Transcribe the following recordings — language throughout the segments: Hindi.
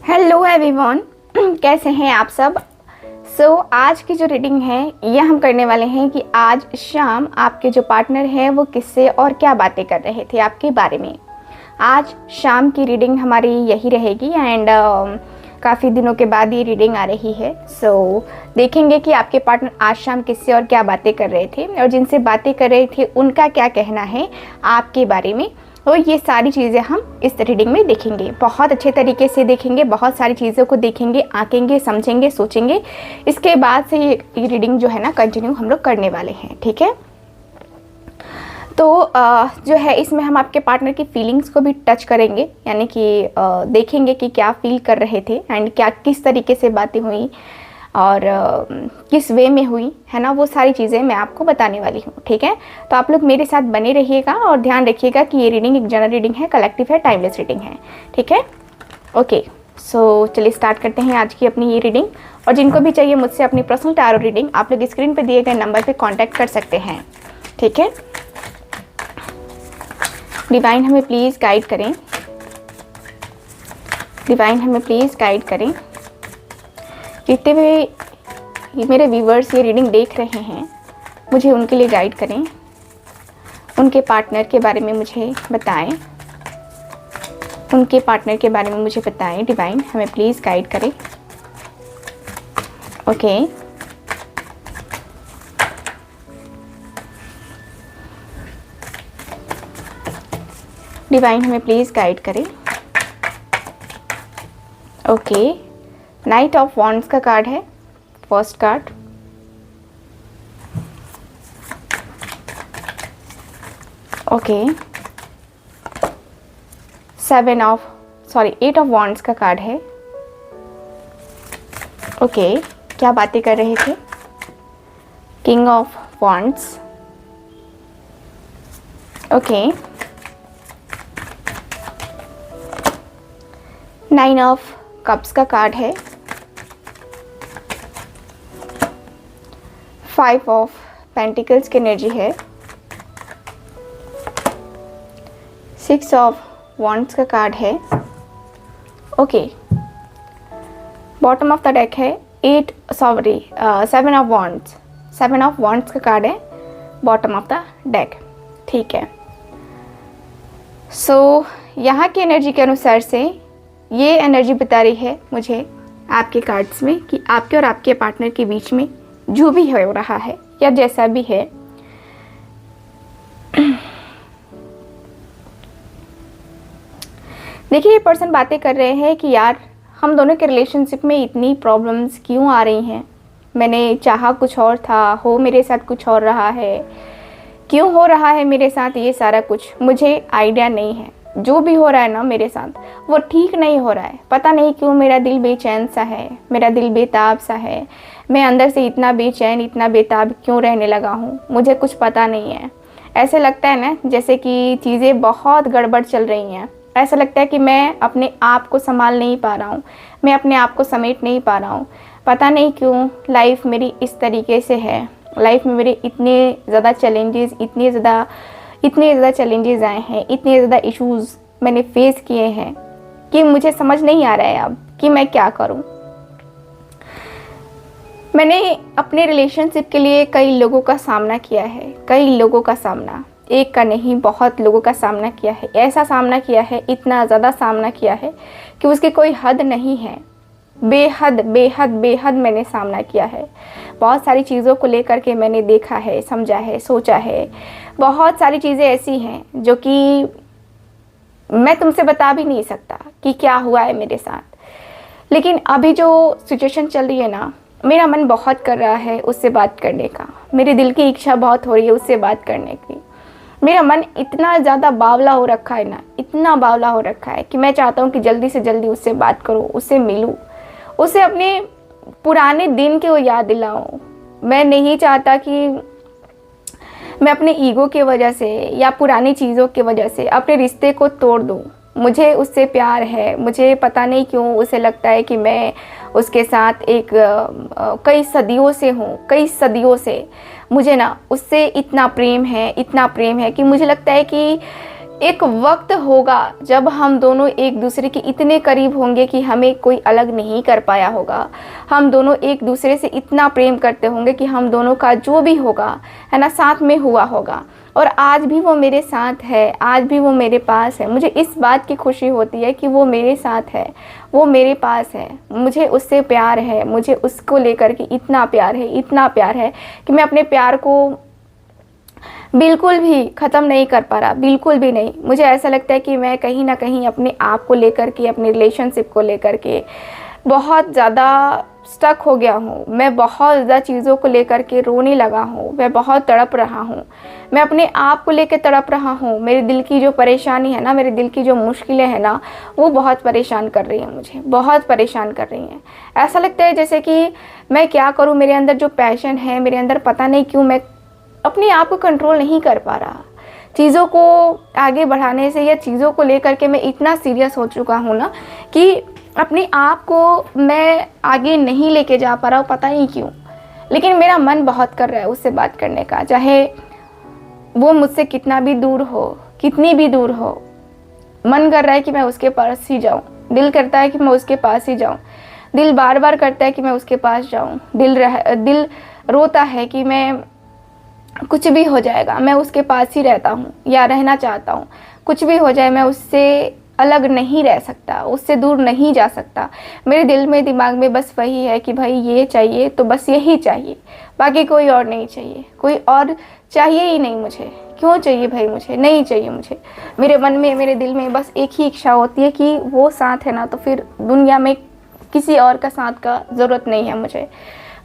Hello everyone. कैसे हैं आप सब। आज की जो रीडिंग है ये हम करने वाले हैं कि आज शाम आपके जो पार्टनर हैं वो किससे और क्या बातें कर रहे थे आपके बारे में। आज शाम की रीडिंग हमारी यही रहेगी एंड काफ़ी दिनों के बाद ये रीडिंग आ रही है। देखेंगे कि आपके पार्टनर आज शाम किससे और क्या बातें कर रहे थे और जिनसे बातें कर रहे थे उनका क्या कहना है आपके बारे में। तो ये सारी चीज़ें हम इस रीडिंग में देखेंगे, बहुत अच्छे तरीके से देखेंगे, बहुत सारी चीज़ों को देखेंगे, आंकेंगे, समझेंगे, सोचेंगे। इसके बाद से ये रीडिंग जो है ना कंटिन्यू हम लोग करने वाले हैं, ठीक है। तो जो है इसमें हम आपके पार्टनर की फीलिंग्स को भी टच करेंगे, यानी कि देखेंगे कि क्या फील कर रहे थे एंड क्या किस तरीके से बातें हुई और किस वे में हुई है ना, वो सारी चीज़ें मैं आपको बताने वाली हूँ, ठीक है। तो आप लोग मेरे साथ बने रहिएगा और ध्यान रखिएगा कि ये रीडिंग एक जनरल रीडिंग है, कलेक्टिव है, टाइमलेस रीडिंग है, ठीक है। ओके, चलिए स्टार्ट करते हैं आज की अपनी ये रीडिंग। और जिनको भी चाहिए मुझसे अपनी पर्सनल टैरो रीडिंग आप लोग स्क्रीन पर दिए गए नंबर पर कॉन्टैक्ट कर सकते हैं, ठीक है। डिवाइन हमें प्लीज़ गाइड करें, डिवाइन हमें प्लीज़ गाइड करें। जितने भी मेरे व्यूवर्स ये रीडिंग देख रहे हैं मुझे उनके लिए गाइड करें, उनके पार्टनर के बारे में मुझे बताएं, उनके पार्टनर के बारे में मुझे बताएं। डिवाइन हमें प्लीज़ गाइड करें। ओके, डिवाइन हमें प्लीज़ गाइड करें। ओके, नाइट ऑफ वॉन्ड्स का कार्ड है first card. Okay, eight of wands का कार्ड है। ओके, क्या बातें कर रहे थे। King of wands. Okay, nine of cups का कार्ड है। फाइव ऑफ पेंटिकल्स की एनर्जी है। सिक्स ऑफ वॉन्ड्स का कार्ड है। Okay, bottom of the deck है seven of wands. Seven of wands का कार्ड है बॉटम ऑफ द डेक, ठीक है। यहाँ की एनर्जी के अनुसार से ये एनर्जी बता रही है मुझे आपके कार्ड्स में कि आपके और आपके पार्टनर के बीच में जो भी हो रहा है या जैसा भी है, देखिए ये पर्सन बातें कर रहे हैं कि यार हम दोनों के रिलेशनशिप में इतनी प्रॉब्लम्स क्यों आ रही हैं। मैंने चाहा कुछ और था, हो मेरे साथ कुछ और रहा है, क्यों हो रहा है मेरे साथ ये सारा कुछ, मुझे आइडिया नहीं है। जो भी हो रहा है ना मेरे साथ वो ठीक नहीं हो रहा है। पता नहीं क्यों मेरा दिल बेचैन सा है, मेरा दिल बेताब सा है। मैं अंदर से इतना बेचैन, इतना बेताब क्यों रहने लगा हूँ, मुझे कुछ पता नहीं है। ऐसे लगता है ना जैसे कि चीज़ें बहुत गड़बड़ चल रही हैं। ऐसा लगता है कि मैं अपने आप को संभाल नहीं पा रहा हूँ, मैं अपने आप को समेट नहीं पा रहा हूँ। पता नहीं क्यों लाइफ मेरी इस तरीके से है। लाइफ में मेरे इतने ज़्यादा चैलेंजेस, इतने ज़्यादा चैलेंजेस आए हैं, इतने ज़्यादा इश्यूज़ मैंने फेस किए हैं कि मुझे समझ नहीं आ रहा है अब कि मैं क्या करूं। मैंने अपने रिलेशनशिप के लिए कई लोगों का सामना किया है, कई लोगों का सामना, एक का नहीं बहुत लोगों का सामना किया है। ऐसा सामना किया है, इतना ज़्यादा सामना किया है कि उसकी कोई हद नहीं है। बेहद बेहद बेहद मैंने सामना किया है। बहुत सारी चीज़ों को लेकर के मैंने देखा है, समझा है, सोचा है। बहुत सारी चीज़ें ऐसी हैं जो कि मैं तुमसे बता भी नहीं सकता कि क्या हुआ है मेरे साथ। लेकिन अभी जो सिचुएशन चल रही है ना, मेरा मन बहुत कर रहा है उससे बात करने का, मेरे दिल की इच्छा बहुत हो रही है उससे बात करने की। मेरा मन इतना ज़्यादा बावला हो रखा है ना, इतना बावला हो रखा है कि मैं चाहता हूँ कि जल्दी से जल्दी उससे बात करूँ, उससे मिलूँ, उसे अपने पुराने दिन को याद दिलाऊं। मैं नहीं चाहता कि मैं अपने ईगो की वजह से या पुरानी चीज़ों की वजह से अपने रिश्ते को तोड़ दूं। मुझे उससे प्यार है, मुझे पता नहीं क्यों उसे लगता है कि मैं उसके साथ एक कई सदियों से हूँ, कई सदियों से मुझे ना उससे इतना प्रेम है, इतना प्रेम है कि मुझे लगता है कि एक वक्त होगा जब हम दोनों एक दूसरे के इतने करीब होंगे कि हमें कोई अलग नहीं कर पाया होगा। हम दोनों एक दूसरे से इतना प्रेम करते होंगे कि हम दोनों का जो भी होगा, है ना, साथ में हुआ होगा। और आज भी वो मेरे साथ है, आज भी वो मेरे पास है। मुझे इस बात की खुशी होती है कि वो मेरे साथ है, वो मेरे पास है, मुझे उससे प्यार है, मुझे उसको लेकर के इतना प्यार है, इतना प्यार है कि मैं अपने प्यार को बिल्कुल भी ख़त्म नहीं कर पा रहा, बिल्कुल भी नहीं। मुझे ऐसा लगता है कि मैं कहीं ना कहीं अपने आप को लेकर के, अपने रिलेशनशिप को लेकर के बहुत ज़्यादा स्टक हो गया हूँ। मैं बहुत ज़्यादा चीज़ों को लेकर के रोने लगा हूँ, मैं बहुत तड़प रहा हूँ, मैं अपने आप को लेकर तड़प रहा हूँ। मेरे दिल की जो परेशानी है ना, मेरे दिल की जो मुश्किलें हैं ना, वो बहुत परेशान कर रही हैं, मुझे बहुत परेशान कर रही हैं। ऐसा लगता है जैसे कि मैं क्या करूँ, मेरे अंदर जो पैशन है, मेरे अंदर पता नहीं क्यों मैं अपने आप को कंट्रोल नहीं कर पा रहा। चीज़ों को आगे बढ़ाने से या चीज़ों को लेकर के मैं इतना सीरियस हो चुका हूँ ना कि अपने आप को मैं आगे नहीं लेके जा पा रहा हूँ, पता नहीं क्यों। लेकिन मेरा मन बहुत कर रहा है उससे बात करने का, चाहे वो मुझसे कितना भी दूर हो, कितनी भी दूर हो। मन कर रहा है कि मैं उसके पास ही जाऊँ, दिल करता है कि मैं उसके पास ही जाऊँ, दिल बार बार करता है कि मैं उसके पास जाऊँ, दिल रोता है कि मैं कुछ भी हो जाएगा, मैं उसके पास ही रहता हूँ या रहना चाहता हूँ। कुछ भी हो जाए, मैं उससे अलग नहीं रह सकता, उससे दूर नहीं जा सकता। मेरे दिल में, दिमाग में बस वही है कि भाई ये चाहिए तो बस यही चाहिए, बाकी कोई और नहीं चाहिए, कोई और चाहिए ही नहीं मुझे। क्यों चाहिए भाई, मुझे नहीं चाहिए। मुझे मेरे मन में, मेरे दिल में बस एक ही इच्छा होती है कि वो साथ है ना, तो फिर दुनिया में किसी और का साथ का ज़रूरत नहीं है मुझे,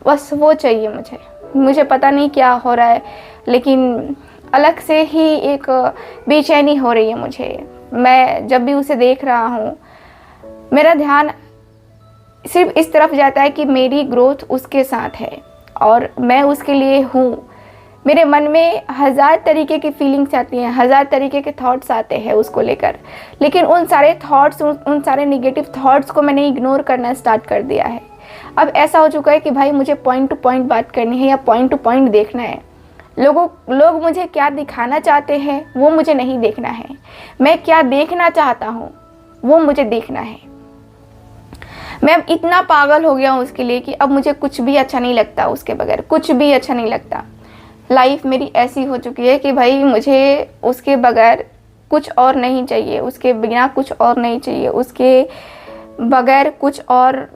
बस वो चाहिए मुझे। मुझे पता नहीं क्या हो रहा है, लेकिन अलग से ही एक बेचैनी हो रही है मुझे। मैं जब भी उसे देख रहा हूँ, मेरा ध्यान सिर्फ इस तरफ जाता है कि मेरी ग्रोथ उसके साथ है और मैं उसके लिए हूँ। मेरे मन में हज़ार तरीके की फीलिंग्स आती हैं, हज़ार तरीके के थॉट्स आते हैं उसको लेकर, लेकिन उन सारे थॉट्स, उन सारे नेगेटिव थॉट्स को मैंने इग्नोर करना स्टार्ट कर दिया है। अब ऐसा हो चुका है कि भाई मुझे पॉइंट टू पॉइंट बात करनी है या पॉइंट टू पॉइंट देखना है। लोग मुझे क्या दिखाना चाहते हैं वो मुझे नहीं देखना है, मैं क्या देखना चाहता हूँ वो मुझे देखना है। मैं अब इतना पागल हो गया हूँ उसके लिए कि अब मुझे कुछ भी अच्छा नहीं लगता, उसके बगैर कुछ भी अच्छा नहीं लगता। लाइफ मेरी ऐसी हो चुकी है कि भाई मुझे उसके बगैर कुछ और नहीं चाहिए, उसके बिना कुछ और नहीं चाहिए, उसके बगैर कुछ और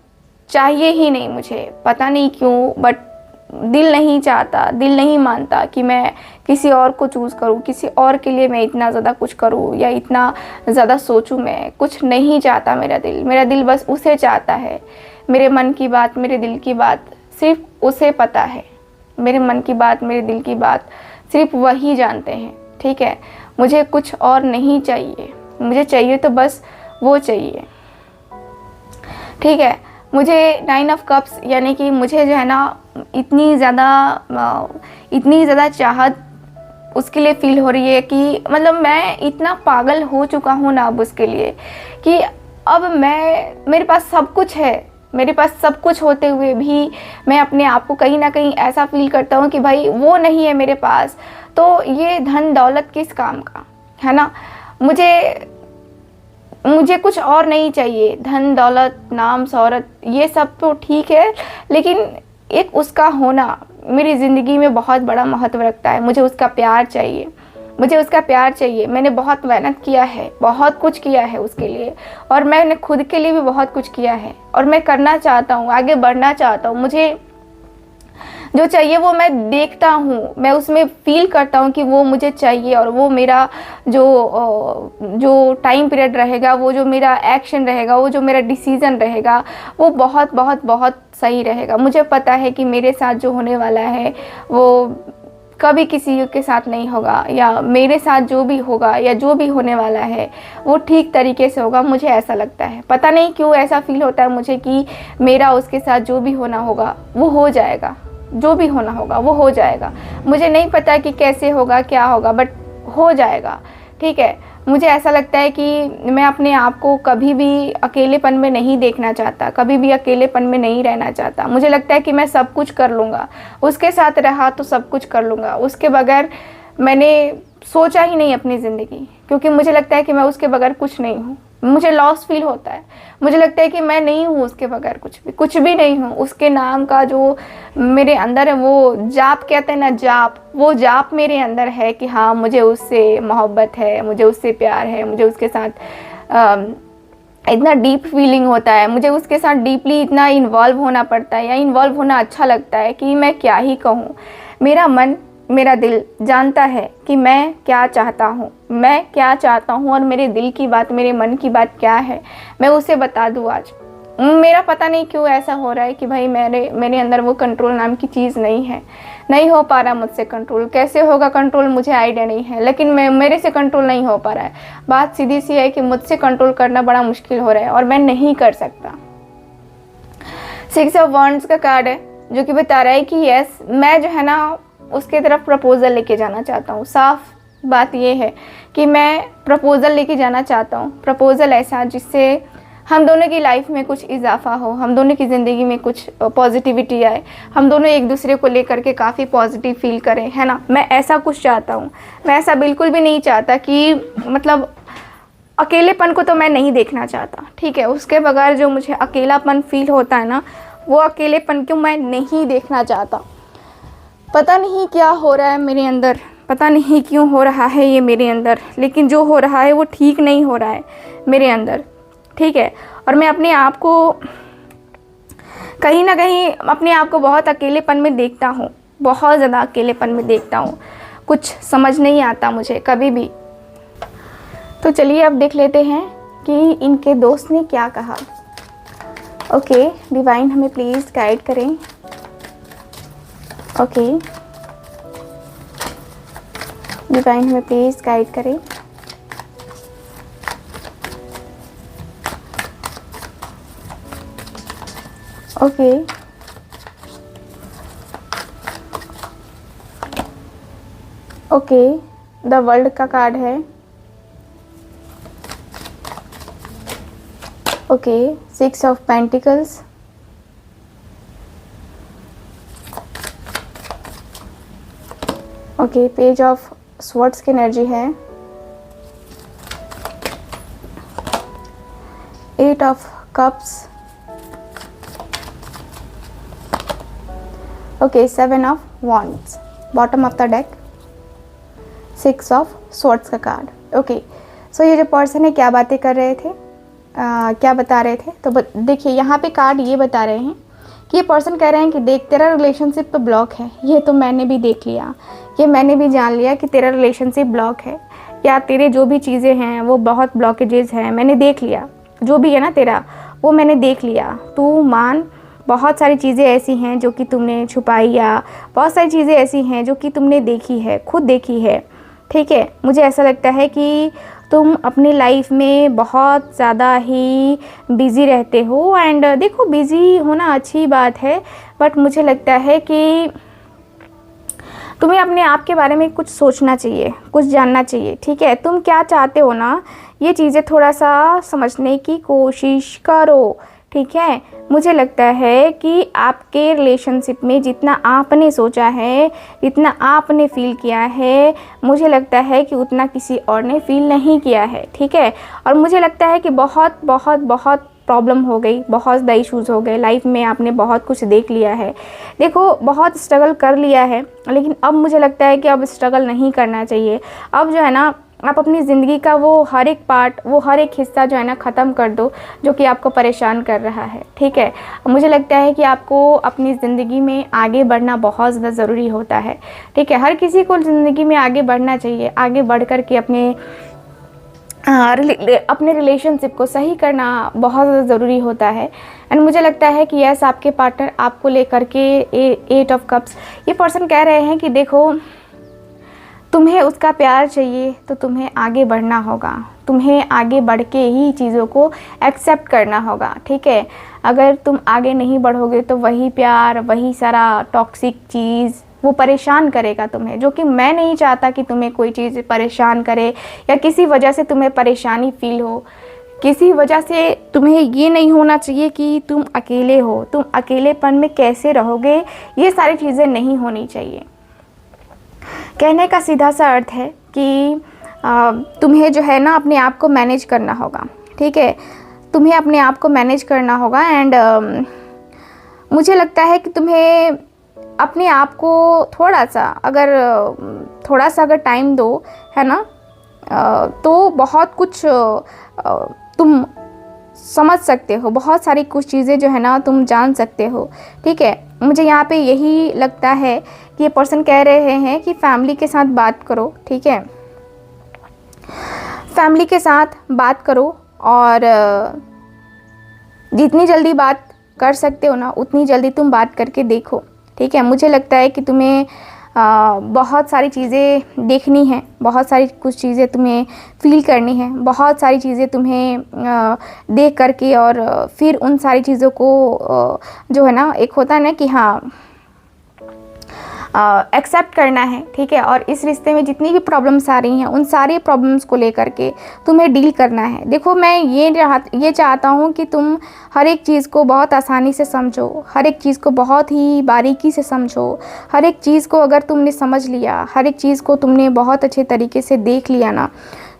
चाहिए ही नहीं मुझे। पता नहीं क्यों, बट दिल नहीं चाहता, दिल नहीं मानता कि मैं किसी और को चूज़ करूँ, किसी और के लिए मैं इतना ज़्यादा कुछ करूँ या इतना ज़्यादा सोचूँ। मैं कुछ नहीं चाहता, मेरा दिल बस उसे चाहता है। मेरे मन की बात, मेरे दिल की बात सिर्फ उसे पता है। मेरे मन की बात, मेरे दिल की बात सिर्फ वही जानते हैं, ठीक है। मुझे कुछ और नहीं चाहिए, मुझे चाहिए तो बस वो चाहिए, ठीक है। मुझे 9 ऑफ कप्स यानी कि मुझे जो है ना इतनी ज़्यादा चाहत उसके लिए फील हो रही है कि मतलब मैं इतना पागल हो चुका हूँ ना अब उसके लिए कि अब मेरे पास सब कुछ है, मेरे पास सब कुछ होते हुए भी मैं अपने आप को कहीं ना कहीं ऐसा फील करता हूँ कि भाई वो नहीं है मेरे पास, तो ये धन दौलत किस काम का, है ना। मुझे कुछ और नहीं चाहिए। धन दौलत, नाम शौहरत ये सब तो ठीक है, लेकिन एक उसका होना मेरी ज़िंदगी में बहुत बड़ा महत्व रखता है। मुझे उसका प्यार चाहिए, मुझे उसका प्यार चाहिए। मैंने बहुत मेहनत किया है, बहुत कुछ किया है उसके लिए, और मैंने खुद के लिए भी बहुत कुछ किया है, और मैं करना चाहता हूँ, आगे बढ़ना चाहता हूँ। मुझे जो चाहिए वो मैं देखता हूँ, मैं उसमें फील करता हूँ कि वो मुझे चाहिए, और वो मेरा जो टाइम पीरियड रहेगा, वो जो मेरा एक्शन रहेगा, वो जो मेरा डिसीज़न रहेगा, वो बहुत बहुत बहुत सही रहेगा। मुझे पता है कि मेरे साथ जो होने वाला है वो कभी किसी के साथ नहीं होगा, या मेरे साथ जो भी होगा या जो भी होने वाला है वो ठीक तरीके से होगा। मुझे ऐसा लगता है, पता नहीं क्यों ऐसा फील होता है मुझे कि मेरा उसके साथ जो भी होना होगा वो हो जाएगा, जो भी होना होगा वो हो जाएगा। मुझे नहीं पता कि कैसे होगा, क्या होगा, बट हो जाएगा, ठीक है। मुझे ऐसा लगता है कि मैं अपने आप को कभी भी अकेलेपन में नहीं देखना चाहता, कभी भी अकेलेपन में नहीं रहना चाहता। मुझे लगता है कि मैं सब कुछ कर लूँगा, उसके साथ रहा तो सब कुछ कर लूँगा, उसके बगैर मैंने सोचा ही नहीं अपनी ज़िंदगी, क्योंकि मुझे लगता है कि मैं उसके बगैर कुछ नहीं हूँ। मुझे लॉस फील होता है, मुझे लगता है कि मैं नहीं हूँ उसके बगैर, कुछ भी नहीं हूँ। उसके नाम का जो मेरे अंदर है, वो जाप कहते हैं ना, जाप, वो जाप मेरे अंदर है कि हाँ मुझे उससे मोहब्बत है, मुझे उससे प्यार है, मुझे उसके साथ इतना डीप फीलिंग होता है, मुझे उसके साथ डीपली इतना इन्वॉल्व होना पड़ता है, या इन्वॉल्व होना अच्छा लगता है कि मैं क्या ही कहूँ। मेरा मन, मेरा दिल जानता है कि मैं क्या चाहता हूँ, मैं क्या चाहता हूँ, और मेरे दिल की बात, मेरे मन की बात क्या है, मैं उसे बता दूँ आज। मेरा पता नहीं क्यों ऐसा हो रहा है कि भाई मेरे अंदर वो कंट्रोल नाम की चीज़ नहीं है, नहीं हो पा रहा मुझसे कंट्रोल। कैसे होगा कंट्रोल मुझे आइडिया नहीं है, लेकिन मेरे से कंट्रोल नहीं हो पा रहा है। बात सीधी सी है कि मुझसे कंट्रोल करना बड़ा मुश्किल हो रहा है और मैं नहीं कर सकता। 6 ऑफ वॉन्ड्स का कार्ड है जो कि बता रहा है कि यस, मैं जो है ना उसके तरफ प्रपोज़ल लेके जाना चाहता हूँ। साफ बात ये है कि मैं प्रपोज़ल लेके जाना चाहता हूँ। प्रपोज़ल ऐसा जिससे हम दोनों की लाइफ में कुछ इजाफा हो, हम दोनों की ज़िंदगी में कुछ पॉजिटिविटी आए, हम दोनों एक दूसरे को लेकर के काफ़ी पॉजिटिव फील करें, है ना। मैं ऐसा कुछ चाहता हूँ। मैं ऐसा बिल्कुल भी नहीं चाहता कि मतलब अकेलेपन को तो मैं नहीं देखना चाहता, ठीक है। उसके बगैर जो मुझे अकेलापन फील होता है ना, वो अकेलेपन को मैं नहीं देखना चाहता। पता नहीं क्या हो रहा है मेरे अंदर, पता नहीं क्यों हो रहा है ये मेरे अंदर, लेकिन जो हो रहा है वो ठीक नहीं हो रहा है मेरे अंदर, ठीक है। और मैं अपने आप को कहीं ना कहीं अपने आप को बहुत अकेलेपन में देखता हूँ, बहुत ज़्यादा अकेलेपन में देखता हूँ। कुछ समझ नहीं आता मुझे कभी भी। तो चलिए अब देख लेते हैं कि इनके दोस्त ने क्या कहा। ओके, डिवाइन हमें प्लीज़ गाइड करें। ओके, डिवाइन हमें प्लीज़ गाइड करें। ओके, ओके, द वर्ल्ड का कार्ड है। Okay, 6 of pentacles. Okay, page of swords की एनर्जी है। 8 of cups. Okay, 7 of wands, bottom of the deck. 6 of swords का कार्ड। ओके, सो ये जो पर्सन है क्या बातें कर रहे थे, क्या बता रहे थे, तो देखिए यहाँ पे कार्ड ये बता रहे हैं कि ये पर्सन कह रहे हैं कि देख, तेरा रिलेशनशिप तो ब्लॉक है। ये तो मैंने भी देख लिया, ये मैंने भी जान लिया कि तेरा रिलेशनशिप ब्लॉक है, या तेरे जो भी चीज़ें हैं वो बहुत ब्लॉकेजेस हैं। मैंने देख लिया, जो भी है ना तेरा, वो मैंने देख लिया। तू मान, बहुत सारी चीज़ें ऐसी हैं जो कि तुमने छुपाई, या बहुत सारी चीज़ें ऐसी हैं जो कि तुमने देखी है, खुद देखी है, ठीक है। मुझे ऐसा लगता है कि तुम अपनी लाइफ में बहुत ज़्यादा ही बिज़ी रहते हो। एंड देखो, बिज़ी होना अच्छी बात है, बट मुझे लगता है कि तुम्हें अपने आप के बारे में कुछ सोचना चाहिए, कुछ जानना चाहिए, ठीक है। तुम क्या चाहते हो ना, ये चीज़ें थोड़ा सा समझने की कोशिश करो, ठीक है। मुझे लगता है कि आपके रिलेशनशिप में जितना आपने सोचा है, जितना आपने फील किया है, मुझे लगता है कि उतना किसी और ने फील नहीं किया है, ठीक है। और मुझे लगता है कि बहुत बहुत बहुत प्रॉब्लम हो गई, बहुत ज़्यादा इशूज़ हो गए लाइफ में, आपने बहुत कुछ देख लिया है। देखो, बहुत स्ट्रगल कर लिया है, लेकिन अब मुझे लगता है कि अब स्ट्रगल नहीं करना चाहिए। अब जो है ना, आप अपनी ज़िंदगी का वो हर एक पार्ट, वो हर एक हिस्सा जो है ना ख़त्म कर दो जो कि आपको परेशान कर रहा है, ठीक है। मुझे लगता है कि आपको अपनी ज़िंदगी में आगे बढ़ना बहुत ज़्यादा ज़रूरी होता है, ठीक है। हर किसी को ज़िंदगी में आगे बढ़ना चाहिए। आगे बढ़ कर के अपने रिलेशनशिप को सही करना बहुत ज़्यादा ज़रूरी होता है। एंड मुझे लगता है कि यस, आपके पार्टनर आपको लेकर के 8 ऑफ कप्स, ये पर्सन कह रहे हैं कि देखो, तुम्हें उसका प्यार चाहिए तो तुम्हें आगे बढ़ना होगा, तुम्हें आगे बढ़ के ही चीज़ों को एक्सेप्ट करना होगा, ठीक है। अगर तुम आगे नहीं बढ़ोगे तो वही प्यार, वही सारा टॉक्सिक चीज़ वो परेशान करेगा तुम्हें, जो कि मैं नहीं चाहता कि तुम्हें कोई चीज़ परेशान करे, या किसी वजह से तुम्हें परेशानी फील हो। किसी वजह से तुम्हें ये नहीं होना चाहिए कि तुम अकेले हो, तुम अकेलेपन में कैसे रहोगे, ये सारी चीज़ें नहीं होनी चाहिए। कहने का सीधा सा अर्थ है कि तुम्हें जो है ना अपने आप को मैनेज करना होगा, ठीक है, तुम्हें अपने आप को मैनेज करना होगा। एंड मुझे लगता है कि तुम्हें अपने आप को थोड़ा सा अगर टाइम दो, है ना, तो बहुत कुछ तुम समझ सकते हो, बहुत सारी कुछ चीज़ें जो है ना तुम जान सकते हो, ठीक है। मुझे यहाँ पे यही लगता है कि ये पर्सन कह रहे हैं कि फैमिली के साथ बात करो, ठीक है, फैमिली के साथ बात करो और जितनी जल्दी बात कर सकते हो ना उतनी जल्दी तुम बात करके देखो, ठीक है। मुझे लगता है कि तुम्हें बहुत सारी चीज़ें देखनी है, बहुत सारी कुछ चीज़ें तुम्हें फील करनी है, बहुत सारी चीज़ें तुम्हें देख करके और फिर उन सारी चीज़ों को जो है ना, एक होता है ना कि हाँ एक्सेप्ट करना है, ठीक है। और इस रिश्ते में जितनी भी प्रॉब्लम्स आ रही हैं उन सारी प्रॉब्लम्स को लेकर के तुम्हें डील करना है। देखो, मैं ये चाहता हूँ कि तुम हर एक चीज़ को बहुत आसानी से समझो, हर एक चीज़ को बहुत ही बारीकी से समझो। हर एक चीज़ को अगर तुमने समझ लिया, हर एक चीज़ को तुमने बहुत अच्छे तरीके से देख लिया ना,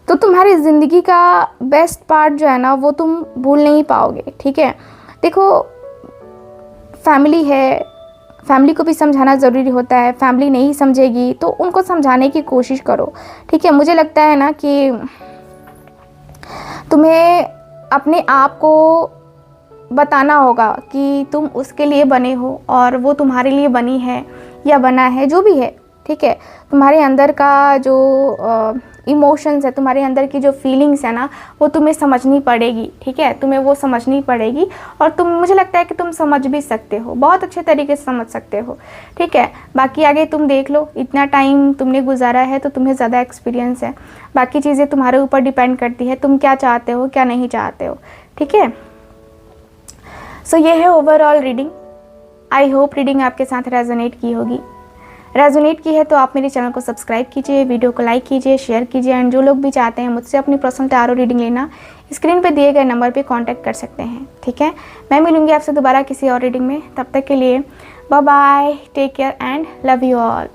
तो तुम्हारी ज़िंदगी का बेस्ट पार्ट जो है ना वो तुम भूल नहीं पाओगे, ठीक है। देखो, फैमिली है, फैमिली को भी समझाना ज़रूरी होता है। फैमिली नहीं समझेगी तो उनको समझाने की कोशिश करो, ठीक है। मुझे लगता है ना कि तुम्हें अपने आप को बताना होगा कि तुम उसके लिए बने हो और वो तुम्हारे लिए बनी है या बना है, जो भी है, ठीक है। तुम्हारे अंदर का जो इमोशंस है, तुम्हारे अंदर की जो फीलिंग्स है ना, वो तुम्हें समझनी पड़ेगी, ठीक है। तुम्हें वो समझनी पड़ेगी और मुझे लगता है कि तुम समझ भी सकते हो, बहुत अच्छे तरीके से समझ सकते हो, ठीक है। बाकी आगे तुम देख लो, इतना टाइम तुमने गुजारा है तो तुम्हें ज़्यादा एक्सपीरियंस है। बाकी चीज़ें तुम्हारे ऊपर डिपेंड करती है, तुम क्या चाहते हो क्या नहीं चाहते हो, ठीक है। सो ये है overall reading. I hope reading आपके साथ रेजोनेट की होगी। रेजोनेट की है तो आप मेरे चैनल को सब्सक्राइब कीजिए, वीडियो को लाइक कीजिए, शेयर कीजिए। एंड जो लोग भी चाहते हैं मुझसे अपनी पर्सनल टैरो रीडिंग लेना, स्क्रीन पे दिए गए नंबर पे कांटेक्ट कर सकते हैं, ठीक है। मैं मिलूंगी आपसे दोबारा किसी और रीडिंग में। तब तक के लिए bye bye, take care and love you all.